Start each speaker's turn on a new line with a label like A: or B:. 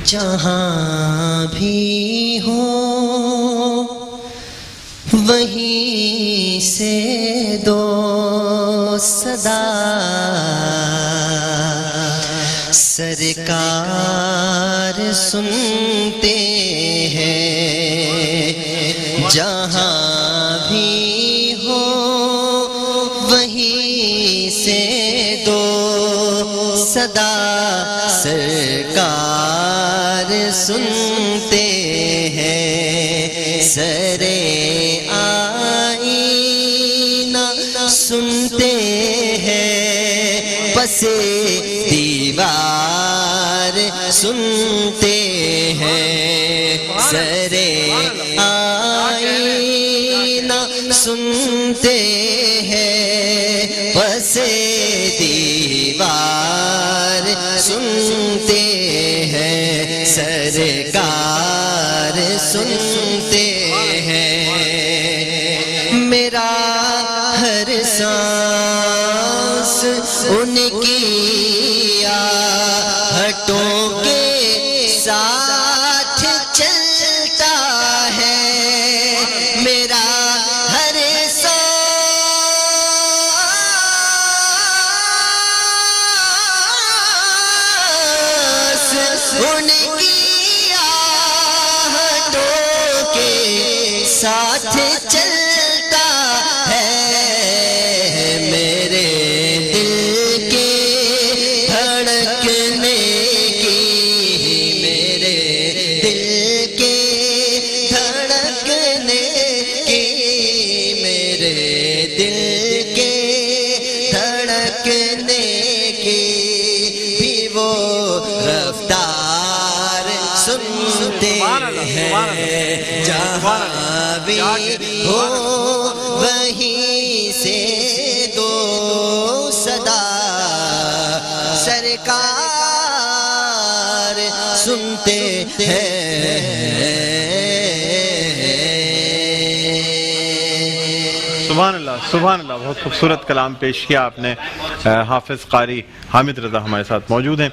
A: جہاں بھی ہو وہیں سے دو صدا، سرکار سنتے ہیں جہاں بھی ہو وہیں سے دو صدا، سرکار سنتے ہیں سرے آئینہ سنتے ہیں پسے دیوار سنتے ہیں سرے آئینہ سنتے ہیں پسے دیوار سنتے ہیں سرکار سنتے ہیں میرا ہر سانس ان کی آہٹوں کے ساتھ چلتا ہے، میرا ہر سانس ان کی آہٹوں کے ساتھ چلتا ہے، میرے دل کے دھڑکنے کی، میرے دل کے دھڑکنے کی، میرے دل کے دھڑکنے کی بھی وہ رفتار سنتے ہیں جہاں بھی ہو وہیں سے دو صدا، سرکار سنتے ہیں۔
B: سبحان اللہ سبحان اللہ، بہت خوبصورت کلام پیش کیا آپ نے۔ حافظ قاری حامد رضا ہمارے ساتھ موجود ہیں۔